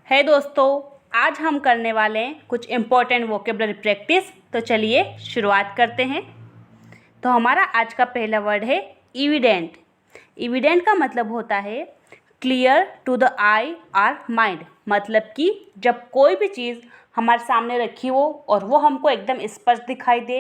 है दोस्तों, आज हम करने वाले हैं कुछ इम्पोर्टेंट वोकेबलरी प्रैक्टिस। तो चलिए शुरुआत करते हैं। तो हमारा आज का पहला वर्ड है एविडेंट। एविडेंट का मतलब होता है clear to the eye or mind. मतलब कि जब कोई भी चीज़ हमारे सामने रखी हो और वो हमको एकदम स्पष्ट दिखाई दे,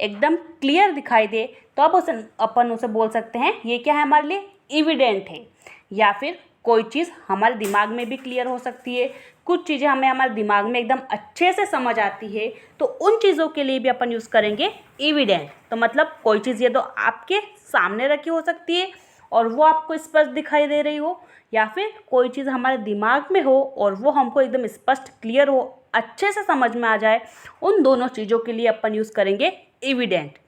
एकदम क्लियर दिखाई दे, तो अब अपन उसे बोल सकते हैं ये क्या है, हमारे लिए एविडेंट है। या फिर कोई चीज़ हमारे दिमाग में भी क्लियर हो सकती है। कुछ चीज़ें हमें हमारे दिमाग में एकदम अच्छे से समझ आती है, तो उन चीज़ों के लिए भी अपन यूज़ करेंगे एविडेंट। तो मतलब कोई चीज़ ये तो आपके सामने रखी हो सकती है और वो आपको स्पष्ट दिखाई दे रही हो, या फिर कोई चीज़ हमारे दिमाग में हो और वो हमको एकदम स्पष्ट क्लियर हो, अच्छे से समझ में आ जाए। उन दोनों चीज़ों के लिए अपन यूज़ करेंगे एविडेंट।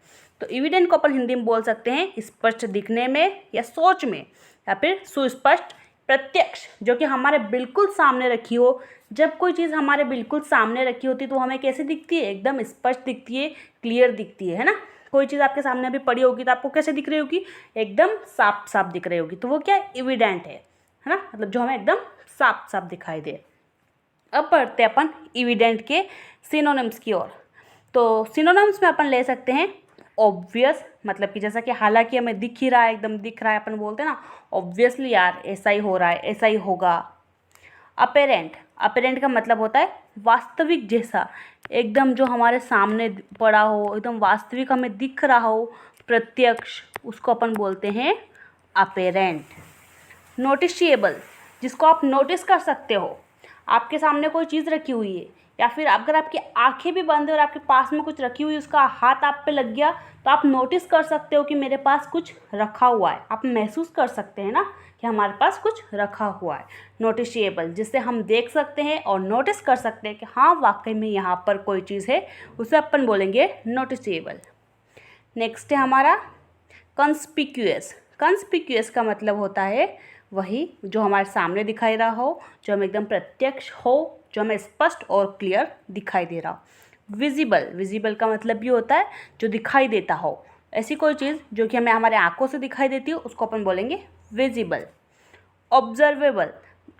तो एविडेंट को अपन हिंदी में बोल सकते हैं स्पष्ट दिखने में या सोच में, या फिर सुस्पष्ट, प्रत्यक्ष, जो कि हमारे बिल्कुल सामने रखी हो। जब कोई चीज़ हमारे बिल्कुल सामने रखी होती है तो हमें कैसे दिखती है, एकदम स्पष्ट दिखती है, क्लियर दिखती है ना। कोई चीज़ आपके सामने अभी पड़ी होगी तो आपको कैसे दिख रही होगी, एकदम साफ साफ दिख रही होगी। तो वो क्या एविडेंट है ना, मतलब जो हमें एकदम साफ साफ दिखाई दे। अब बढ़ते हैं अपन एविडेंट के सिनोनिम्स की ओर। तो सिनोनिम्स में अपन ले सकते हैं ऑब्वियस, मतलब कि जैसा कि हालांकि हमें दिख ही रहा है, एकदम दिख रहा है, अपन बोलते हैं ना ऑब्वियसली यार ऐसा ही हो रहा है, ऐसा ही होगा। अपेरेंट, अपेरेंट का मतलब होता है वास्तविक जैसा, एकदम जो हमारे सामने पड़ा हो, एकदम वास्तविक हमें दिख रहा हो, प्रत्यक्ष, उसको अपन बोलते हैं अपेरेंट। नोटिशिएबल, जिसको आप नोटिस कर सकते हो, आपके सामने कोई चीज़ रखी हुई है, या फिर अगर आपकी आंखें भी बंद है और आपके पास में कुछ रखी हुई है, उसका हाथ आप पे लग गया, तो आप नोटिस कर सकते हो कि मेरे पास कुछ रखा हुआ है। आप महसूस कर सकते हैं ना कि हमारे पास कुछ रखा हुआ है। नोटिशिएबल, जिससे हम देख सकते हैं और नोटिस कर सकते हैं कि हाँ वाकई में यहाँ पर कोई चीज़ है, उसे अपन बोलेंगे नोटिशिएबल। नेक्स्ट है हमारा कंस्पिक्यूअस। कंस्पिक्यूअस का मतलब होता है वही जो हमारे सामने दिखाई रहा हो, जो हमें एकदम प्रत्यक्ष हो, जो हमें स्पष्ट और क्लियर दिखाई दे रहा हो। विजिबल, विजिबल का मतलब भी होता है जो दिखाई देता हो। ऐसी कोई चीज़ जो कि हमें हमारे आंखों से दिखाई देती हो उसको अपन बोलेंगे विजिबल। ऑब्जर्वेबल,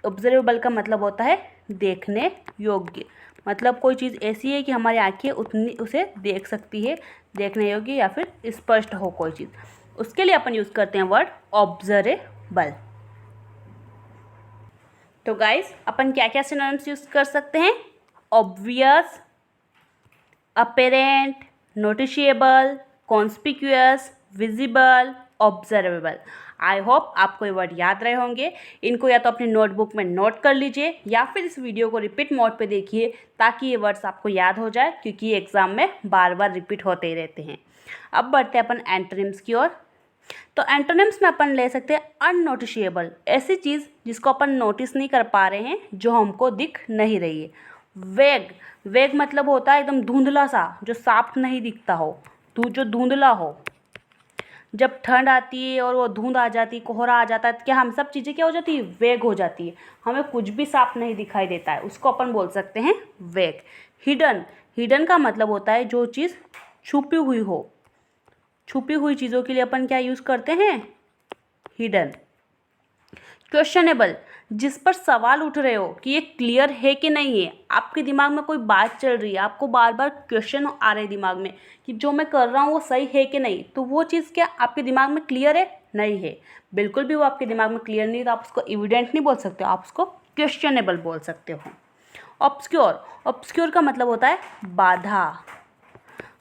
ऑब्जर्वेबल का मतलब होता है देखने योग्य। मतलब कोई चीज़ ऐसी है कि हमारी आंखें उतनी उसे देख सकती है, देखने योग्य या फिर स्पष्ट हो कोई चीज़, उसके लिए अपन यूज़ करते हैं वर्ड ऑब्जर्वेबल। तो गाइस अपन क्या क्या सिनोनिम्स यूज़ कर सकते हैं, obvious, apparent, noticeable, conspicuous, visible, observable. I hope आपको ये वर्ड याद रहे होंगे। इनको या तो अपनी नोटबुक में नोट कर लीजिए या फिर इस वीडियो को रिपीट मोड पे देखिए, ताकि ये वर्ड्स आपको याद हो जाए, क्योंकि ये एग्ज़ाम में बार बार रिपीट होते ही रहते हैं। अब बढ़ते हैं अपन एंटोनिम्स की ओर। तो एंटोनिम्स में अपन ले सकते हैं अननोटिशिएबल, ऐसी चीज़ जिसको अपन नोटिस नहीं कर पा रहे हैं, जो हमको दिख नहीं रही है। वेग, वेग मतलब होता है एकदम धुंधला सा, जो साफ नहीं दिखता हो, जो धुंधला हो। जब ठंड आती है और वो धुंध आ जाती है, कोहरा आ जाता है, तो क्या हम सब चीज़ें क्या हो जाती है, वेग हो जाती है, हमें कुछ भी साफ नहीं दिखाई देता है, उसको अपन बोल सकते हैं वेग। हिडन, हिडन का मतलब होता है जो चीज़ छुपी हुई हो। छुपी हुई चीज़ों के लिए अपन क्या यूज़ करते हैं, हिडन। क्वेश्चनेबल, जिस पर सवाल उठ रहे हो कि ये क्लियर है कि नहीं है, आपके दिमाग में कोई बात चल रही है, आपको बार बार क्वेश्चन आ रहे हैं दिमाग में कि जो मैं कर रहा हूँ वो सही है कि नहीं, तो वो चीज़ क्या आपके दिमाग में क्लियर है, नहीं है, बिल्कुल भी वो आपके दिमाग में क्लियर नहीं है, तो आप उसको एविडेंट नहीं बोल सकते हो, आप उसको क्वेश्चनेबल बोल सकते हो। ऑब्स्क्योर, ऑब्स्क्योर का मतलब होता है बाधा।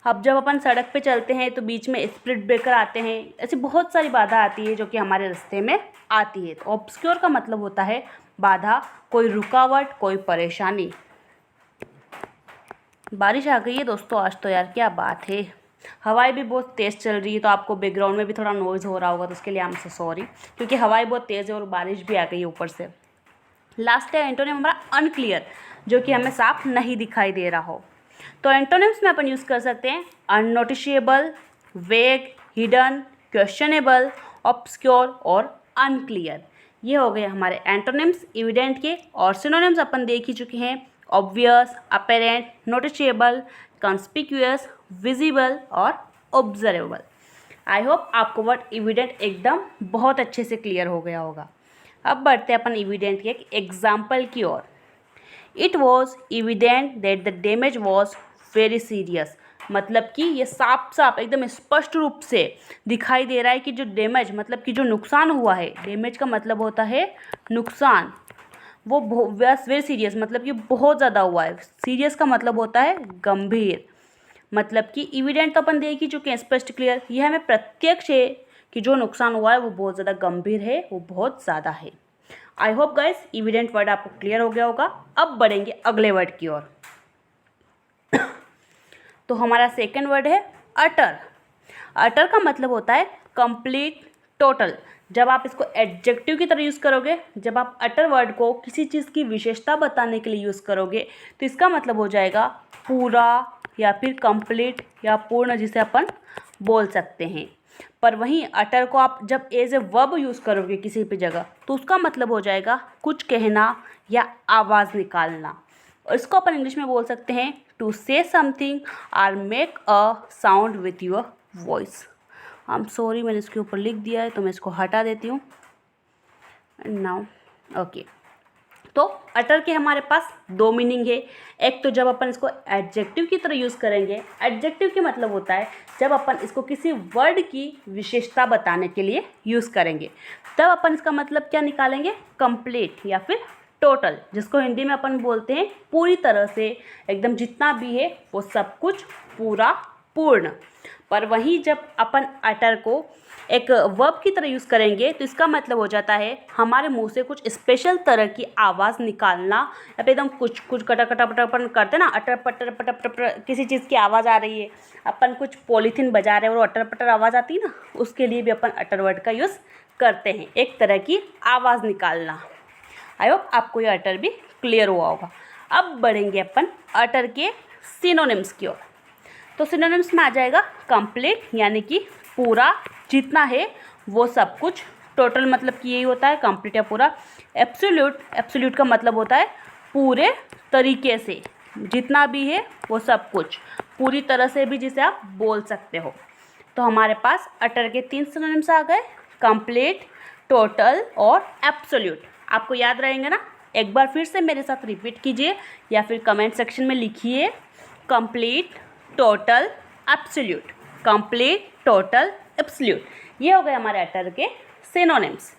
अब जब अपन सड़क पे चलते हैं तो बीच में स्पीड ब्रेकर आते हैं, ऐसी बहुत सारी बाधा आती है जो कि हमारे रास्ते में आती है। तो ऑब्स्क्योर का मतलब होता है बाधा, कोई रुकावट, कोई परेशानी। बारिश आ गई है दोस्तों आज तो, यार क्या बात है। हवाएं भी बहुत तेज़ चल रही है, तो आपको बैकग्राउंड में भी थोड़ा नॉइज़ हो रहा होगा, तो उसके लिए आई एम सो सॉरी, क्योंकि हवाएं बहुत तेज़ है और बारिश भी आ गई है ऊपर से। लास्ट है एंटोनिम हमारा अनक्लियर, जो कि हमें साफ नहीं दिखाई दे रहा हो। तो एंटोनिम्स में अपन यूज़ कर सकते हैं अननोटिशिएबल, वेग, हिडन, क्वेश्चनेबल, ऑब्स्क्योर और अनक्लियर। ये हो गए हमारे एंटोनिम्स एविडेंट के। और सिनोनिम्स अपन देख ही चुके हैं, ऑब्वियस, अपेरेंट, नोटिशिएबल, कंस्पिक्यूअस, विजिबल और ऑब्जर्वेबल। आई होप आपको वर्ड एविडेंट एकदम बहुत अच्छे से क्लियर हो गया होगा। अब बढ़ते हैं अपन एविडेंट के एक एग्जाम्पल की ओर। It was evident that the damage was very serious. मतलब कि ये साफ साफ एकदम स्पष्ट रूप से दिखाई दे रहा है कि जो डैमेज मतलब कि जो नुकसान हुआ है, डैमेज का मतलब होता है नुकसान, वो वेरी सीरियस मतलब कि बहुत ज़्यादा हुआ है। सीरियस का मतलब होता है गंभीर। मतलब कि इविडेंट तो अपन देख ही चुके हैं, स्पष्ट क्लियर। यह हमें प्रत्यक्ष है कि जो नुकसान हुआ है वो बहुत ज़्यादा गंभीर है, वो बहुत ज़्यादा है। I hope guys evident word आपको क्लियर हो गया होगा। अब बढ़ेंगे अगले वर्ड की ओर। तो हमारा सेकेंड वर्ड है अटर। अटर का मतलब होता है कंप्लीट, टोटल। जब आप इसको एडजेक्टिव की तरह यूज़ करोगे, जब आप अटर वर्ड को किसी चीज़ की विशेषता बताने के लिए यूज़ करोगे, तो इसका मतलब हो जाएगा पूरा या फिर कंप्लीट या पूर्ण, जिसे अपन बोल सकते हैं। पर वहीं अटर को आप जब एज ए वर्ब यूज़ करोगे किसी भी जगह, तो उसका मतलब हो जाएगा कुछ कहना या आवाज़ निकालना। और इसको अपन इंग्लिश में बोल सकते हैं to say something or make a sound with your voice. I am sorry, मैंने इसके ऊपर लिख दिया है तो मैं इसको हटा देती हूँ। नाउ ओके, तो अटर के हमारे पास दो मीनिंग है। एक तो जब अपन इसको एडजेक्टिव की तरह यूज़ करेंगे, एडजेक्टिव के मतलब होता है जब अपन इसको किसी वर्ड की विशेषता बताने के लिए यूज़ करेंगे, तब अपन इसका मतलब क्या निकालेंगे, कंप्लीट या फिर टोटल, जिसको हिंदी में अपन बोलते हैं पूरी तरह से, एकदम जितना भी है वो सब कुछ, पूरा, पूर्ण। पर वहीं जब अपन अटर को एक वर्ब की तरह यूज़ करेंगे, तो इसका मतलब हो जाता है हमारे मुंह से कुछ स्पेशल तरह की आवाज़ निकालना, या फिर एकदम कुछ कुछ कटा कटा पटा अपन करते ना, अटर पटर पटर पटर, किसी चीज़ की आवाज़ आ रही है, अपन कुछ पॉलीथीन बजा रहे हैं और अटर पटर आवाज़ आती है ना, उसके लिए भी अपन अटर वर्ड का यूज़ करते हैं, एक तरह की आवाज़ निकालना। आई होप आपको ये अटर भी क्लियर हुआ होगा। अब बढ़ेंगे अपन अटर के सिनोनिम्स की ओर। तो सिनोनिम्स में आ जाएगा कंप्लीट यानी कि पूरा, जितना है वो सब कुछ। टोटल मतलब कि यही होता है कंप्लीट या पूरा। एब्सोल्यूट, एब्सोल्यूट का मतलब होता है पूरे तरीके से, जितना भी है वो सब कुछ, पूरी तरह से भी जिसे आप बोल सकते हो। तो हमारे पास अटर के 3 सिनोनिम्स आ गए, कंप्लीट, टोटल और एब्सोल्यूट। आपको याद रहेंगे ना? एक बार फिर से मेरे साथ रिपीट कीजिए या फिर कमेंट सेक्शन में लिखिए, complete, total, absolute. Complete, total, absolute, ये हो गए हमारे अटर के सिनोनिम्स।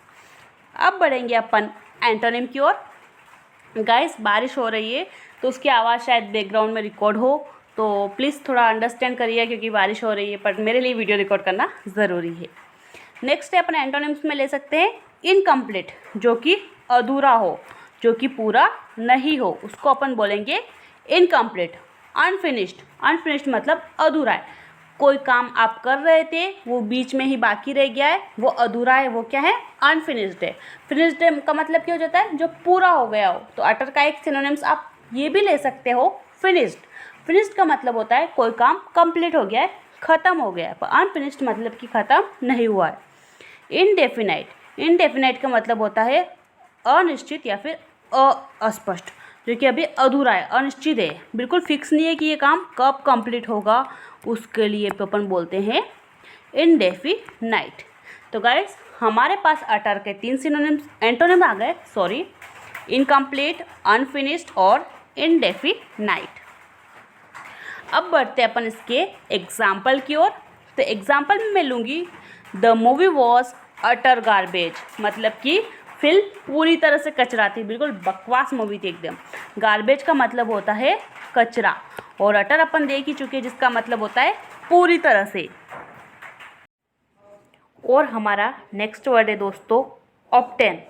अब बढ़ेंगे अपन एंटोनिम की ओर। गाइस बारिश हो रही है तो उसकी आवाज़ शायद बैकग्राउंड में रिकॉर्ड हो, तो प्लीज़ थोड़ा अंडरस्टैंड करिए, क्योंकि बारिश हो रही है, पर मेरे लिए वीडियो रिकॉर्ड करना ज़रूरी है। नेक्स्ट है अपन एंटोनिम्स में ले सकते हैं इनकम्प्लीट, जो कि अधूरा हो, जो कि पूरा नहीं हो, उसको अपन बोलेंगे इनकम्प्लीट। अनफिनिश्ड, अनफिनिश्ड मतलब अधूरा है, कोई काम आप कर रहे थे वो बीच में ही बाकी रह गया है, वो अधूरा है, वो क्या है, अनफिनिश्ड है। फिनिश्ड का मतलब क्या हो जाता है, जो पूरा हो गया हो। तो अटर का एक सिनोनिम्स आप ये भी ले सकते हो, फिनिश्ड। फिनिश्ड का मतलब होता है कोई काम कंप्लीट हो गया है, ख़त्म हो गया है, पर अनफिनिश्ड मतलब कि ख़त्म नहीं हुआ है। इनडेफिनाइट, इनडेफिनाइट का मतलब होता है अनिश्चित या फिर अस्पष्ट, जो कि अभी अधूरा है, अनिश्चित है, बिल्कुल फिक्स नहीं है कि ये काम कब कंप्लीट होगा, उसके लिए अपन बोलते हैं इनडेफिनाइट। तो गाइस हमारे पास अटर के 3 सिनोनिम्स, एंटोनिम आ गए, सॉरी, इनकम्प्लीट, अनफिनिश्ड और इनडेफिनाइट। अब बढ़ते अपन इसके एग्जाम्पल की ओर। तो एग्जाम्पल में मैं लूँगी the movie was utter garbage, मतलब कि फिल्म पूरी तरह से कचरा थी, बिल्कुल बकवास मूवी थी एकदम। गार्बेज का मतलब होता है कचरा, और अटर अपन देख ही चुके हैं जिसका मतलब होता है पूरी तरह से। और हमारा नेक्स्ट वर्ड है दोस्तों ऑब्टेन।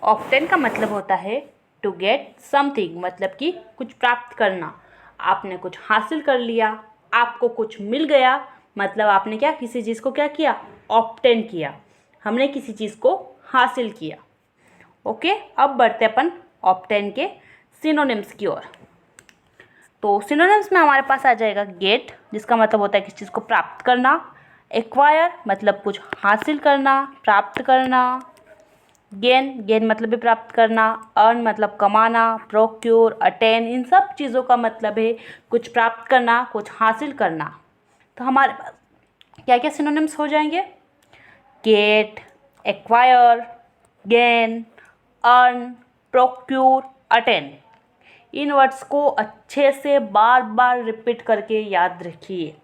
ऑब्टेन का मतलब होता है टू गेट समथिंग, मतलब कि कुछ प्राप्त करना, आपने कुछ हासिल कर लिया, आपको कुछ मिल गया, मतलब आपने क्या, किसी चीज़ को क्या किया, ऑब्टेन किया, हमने किसी चीज़ को हासिल किया। ओके, अब बढ़ते अपन ऑब्टेन के सिनोनिम्स की ओर। तो सिनोनिम्स में हमारे पास आ जाएगा गेट, जिसका मतलब होता है किसी चीज़ को प्राप्त करना, एक्वायर मतलब कुछ हासिल करना, प्राप्त करना, गेन, गेन मतलब भी प्राप्त करना, अर्न मतलब कमाना, प्रोक्योर, अटेन, इन सब चीज़ों का मतलब है कुछ प्राप्त करना, कुछ हासिल करना। तो हमारे पास क्या क्या सिनोनिम्स हो जाएंगे, get, acquire, gain, earn, procure, attain. इन वर्ड्स को अच्छे से बार बार रिपीट करके याद रखिए।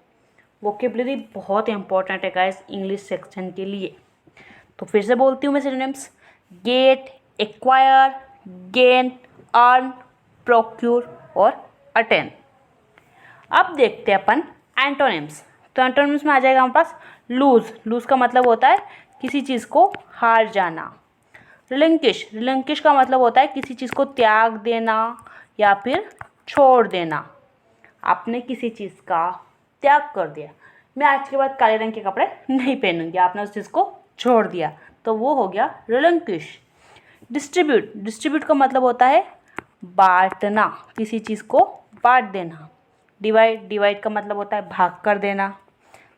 वोकेबलरी बहुत इंपॉर्टेंट है गाइस इंग्लिश सेक्शन के लिए। तो फिर से बोलती हूँ मैं synonyms: get, acquire, gain, earn, procure और अटेन। अब देखते हैं अपन एंटोनिम्स। तो एंटोनिम्स में आ जाएगा हमारे पास लूज। लूज का मतलब होता है किसी चीज़ को हार जाना। रिलिंक्विश, रिलिंक्विश का मतलब होता है किसी चीज़ को त्याग देना या फिर छोड़ देना। आपने किसी चीज़ का त्याग कर दिया, मैं आज के बाद काले रंग के कपड़े नहीं पहनूंगी, आपने उस चीज़ को छोड़ दिया, तो वो हो गया रिलिंक्विश। डिस्ट्रीब्यूट, डिस्ट्रीब्यूट का मतलब होता है बांटना, किसी चीज़ को बांट देना। डिवाइड, डिवाइड का मतलब होता है भाग कर देना।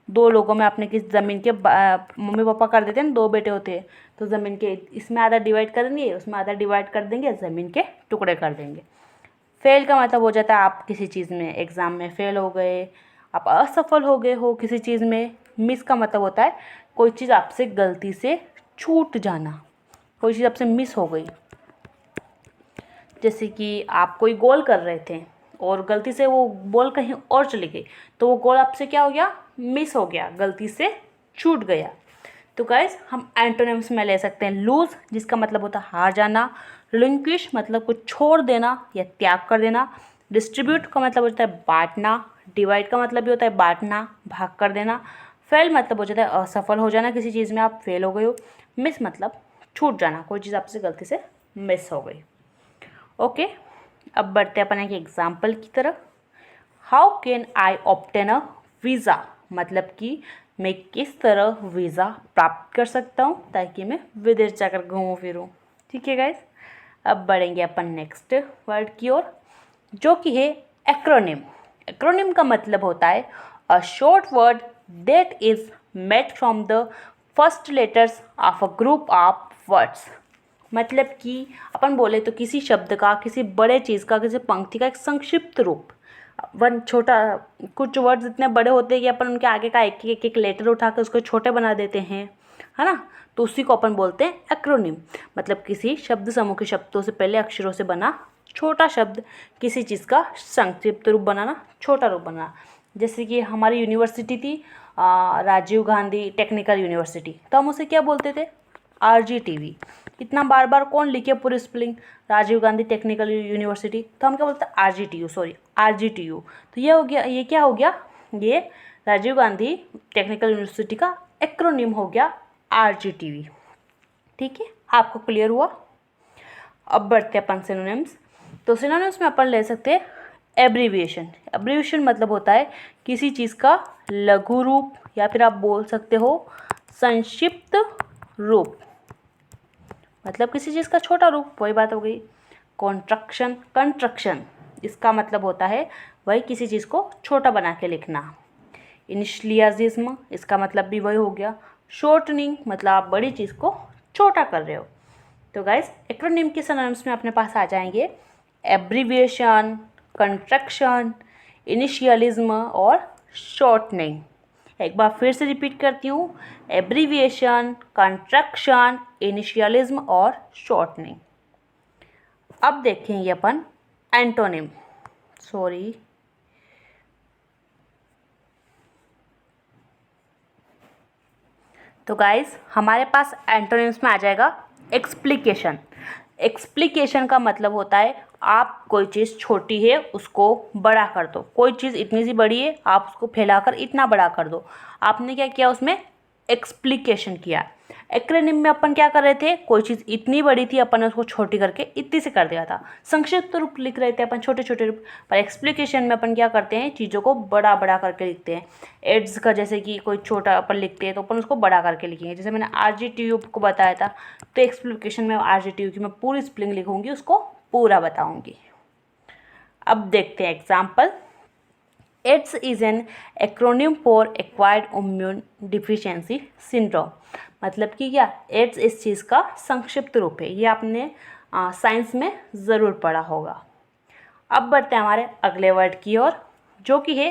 दो लोगों में आपने किस ज़मीन के मम्मी पापा कर देते हैं ना, दो बेटे होते हैं, तो ज़मीन के इसमें आधा डिवाइड कर देंगे, उसमें आधा डिवाइड कर देंगे, ज़मीन के टुकड़े कर देंगे। फेल का मतलब हो जाता है आप किसी चीज़ में एग्ज़ाम में फेल हो गए, आप असफल हो गए हो किसी चीज़ में। मिस का मतलब होता है कोई चीज़ आपसे गलती से छूट जाना, कोई चीज़ आपसे मिस हो गई। जैसे कि आप कोई गोल कर रहे थे और गलती से वो बॉल कहीं और चली गई, तो वो गोल आपसे क्या हो गया, मिस हो गया, गलती से छूट गया। तो गाइस हम एंटोनिम्स में ले सकते हैं लूज, जिसका मतलब होता है हार जाना। रिलिंक्विश मतलब कुछ छोड़ देना या त्याग कर देना। डिस्ट्रीब्यूट का मतलब होता है बांटना। डिवाइड का मतलब भी होता है बांटना, भाग कर देना। फेल मतलब हो जाता है असफल हो जाना, किसी चीज़ में आप फेल हो गए हो। मिस मतलब छूट जाना, कोई चीज़ आपसे गलती से मिस हो गई। ओके, अब बढ़ते अपन एक एग्जाम्पल की तरफ। How can I obtain a visa, मतलब कि मैं किस तरह वीज़ा प्राप्त कर सकता हूँ ताकि मैं विदेश जाकर घूमूं फिरूं। ठीक है गाइस, अब बढ़ेंगे अपन नेक्स्ट वर्ड की ओर, जो कि है एक्रोनिम। एक्रोनिम का मतलब होता है a short word that is made from the first letters of a group of words. मतलब कि अपन बोले तो किसी शब्द का, किसी बड़े चीज़ का, किसी पंक्ति का एक संक्षिप्त रूप। वन छोटा, कुछ वर्ड्स इतने बड़े होते हैं कि अपन उनके आगे का एक लेटर उठा कर उसको छोटे बना देते हैं, है ना। तो उसी को अपन बोलते हैं एक्रोनिम। मतलब किसी शब्द समूह के शब्दों से पहले अक्षरों से बना छोटा शब्द, किसी चीज़ का संक्षिप्त रूप बनाना, छोटा रूप बनाना। जैसे कि हमारी यूनिवर्सिटी थी राजीव गांधी टेक्निकल यूनिवर्सिटी, तो हम उसे क्या बोलते थे, RGTV। इतना बार बार कौन लिखे पूरी spelling, Rajiv Gandhi technical university, तो हम क्या बोलते हैं RGTU, सॉरी RGTU। तो ये हो गया, ये क्या हो गया, ये राजीव गांधी टेक्निकल यूनिवर्सिटी का एक्रोनिम हो गया RGTV। ठीक है, आपको क्लियर हुआ। अब बढ़ते हैं अपन सिनोनिम्स। तो सिनोनिम्स में अपन ले सकते हैं एब्रीविएशन। एब्रीविएशन मतलब होता है किसी चीज़ का लघु रूप, या फिर आप बोल सकते हो संक्षिप्त रूप, मतलब किसी चीज़ का छोटा रूप, वही बात हो गई। कॉन्ट्रक्शन, कंट्रक्शन इसका मतलब होता है वही किसी चीज़ को छोटा बना के लिखना। इनिशियलिज्म इसका मतलब भी वही हो गया। शॉर्टनिंग मतलब आप बड़ी चीज़ को छोटा कर रहे हो। तो गाइस एक्रोनिम के सिनोनिम्स में अपने पास आ जाएंगे एब्रीविएशन, कंट्रक्शन, इनिशियलिज्म और शॉर्टनिंग। एक बार फिर से रिपीट करती हूँ, एब्रीविएशन, कंट्रक्शन, इनिशियलिज्म और शॉर्टनिंग। अब देखेंगे अपन एंटोनिम, सॉरी तो गाइस हमारे पास एंटोनिम्स में आ जाएगा एक्सप्लिकेशन। एक्सप्लिकेशन का मतलब होता है आप कोई चीज़ छोटी है उसको बड़ा कर दो, कोई चीज़ इतनी सी बड़ी है आप उसको फैलाकर इतना बड़ा कर दो। आपने क्या किया, उसमें एक्सप्लिकेशन किया। एक्रोनिम में अपन क्या कर रहे थे, कोई चीज़ इतनी बड़ी थी अपन ने उसको छोटी करके इतनी से कर दिया था, संक्षिप्त रूप लिख रहे थे अपन, छोटे छोटे रूप। पर एक्सप्लिकेशन में अपन क्या करते हैं, चीज़ों को बड़ा बड़ा करके लिखते हैं। एड्स का जैसे कि कोई छोटा अपन लिखते हैं तो अपन उसको बड़ा करके लिखेंगे। जैसे मैंने RGTU को बताया था, तो एक्सप्लिकेशन में RGTU की मैं पूरी स्पेलिंग लिखूंगी, उसको पूरा बताऊंगी। अब देखते हैं example. AIDS is an acronym for acquired immune deficiency syndrome. मतलब कि क्या, एड्स इस चीज़ का संक्षिप्त रूप है, ये आपने साइंस में ज़रूर पढ़ा होगा। अब बढ़ते हैं हमारे अगले वर्ड की ओर, जो कि है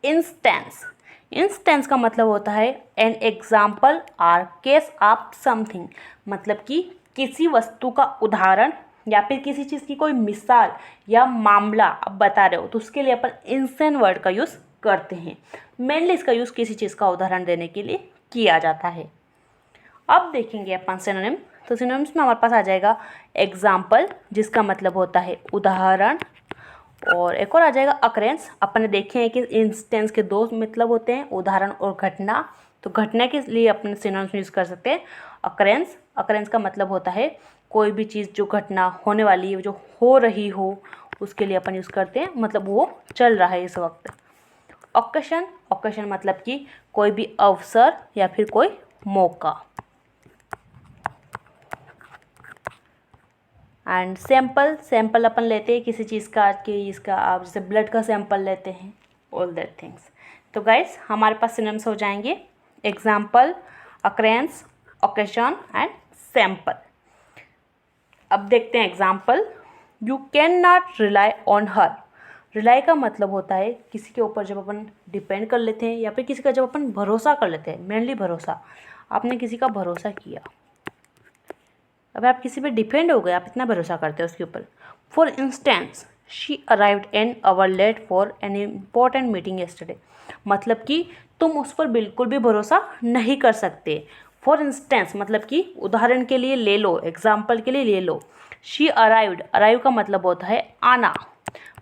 इंस्टेंस। इंस्टेंस का मतलब होता है an example or case of something, मतलब कि किसी वस्तु का उदाहरण, या फिर किसी चीज़ की कोई मिसाल या मामला आप बता रहे हो तो उसके लिए अपन इंस्टेंट वर्ड का यूज़ करते हैं। मेनली इसका यूज़ किसी चीज़ का उदाहरण देने के लिए किया जाता है। अब देखेंगे अपन सिनोनिम। तो सिनोनिम्स में हमारे पास आ जाएगा एग्जाम्पल, जिसका मतलब होता है उदाहरण, और एक और आ जाएगा अकरेंस। अपन ने देखे हैं कि इंस्टेंस के दो मतलब होते हैं, उदाहरण और घटना। तो घटना के लिए अपन सिनोनिम्स यूज़ कर सकते हैं अकरेंस। अकरेंस का मतलब होता है कोई भी चीज़ जो घटना होने वाली है, जो हो रही हो, उसके लिए अपन यूज़ करते हैं, मतलब वो चल रहा है इस वक्त। ऑकेशन, ऑकेशन मतलब कि कोई भी अवसर या फिर कोई मौका। एंड सैंपल, सैंपल अपन लेते हैं किसी चीज़ का, कि इसका आप जैसे ब्लड का सैंपल लेते हैं, ऑल दैट थिंग्स। तो गाइस हमारे पास सिनोनिम्स हो जाएंगे example, occurrence, occasion and sample. अब देखते हैं example. You can not rely on her. Rely का मतलब होता है किसी के ऊपर जब अपन डिपेंड कर लेते हैं या फिर किसी का जब अपन भरोसा कर लेते हैं, मेनली भरोसा। आपने किसी का भरोसा किया, अगर आप किसी पे डिपेंड हो गए, आप इतना भरोसा करते हो उसके ऊपर। For instance she arrived an hour late for an important meeting yesterday. मतलब कि तुम उस पर बिल्कुल भी भरोसा नहीं कर सकते। फॉर इंस्टेंस मतलब कि उदाहरण के लिए ले लो, एग्जाम्पल के लिए ले लो। शी अराइव्ड, अराइव का मतलब होता है आना,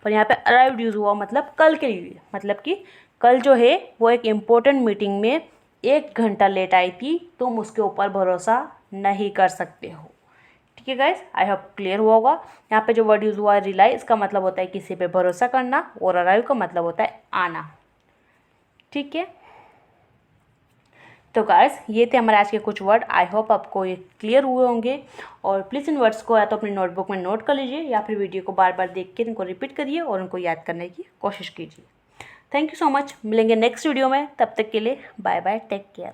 पर यहाँ पे अराइव्ड यूज़ हुआ मतलब कल के लिए, मतलब कि कल जो है वो एक इम्पोर्टेंट मीटिंग में 1 घंटा लेट आई थी, तुम उसके ऊपर भरोसा नहीं कर सकते हो। ठीक है गाइस, आई होप क्लियर हुआ होगा। यहाँ पे जो वर्ड यूज़ हुआ है रिलाई, इसका मतलब होता है किसी पे भरोसा करना, और अराइव का मतलब होता है आना। ठीक है, तो गाइस ये थे हमारे आज के कुछ वर्ड। आई होप आपको ये क्लियर हुए होंगे, और प्लीज़ इन वर्ड्स को या तो अपनी नोटबुक में नोट कर लीजिए या फिर वीडियो को बार बार देख के इनको रिपीट करिए और उनको याद करने की कोशिश कीजिए। थैंक यू सो मच, मिलेंगे नेक्स्ट वीडियो में, तब तक के लिए बाय बाय, टेक केयर।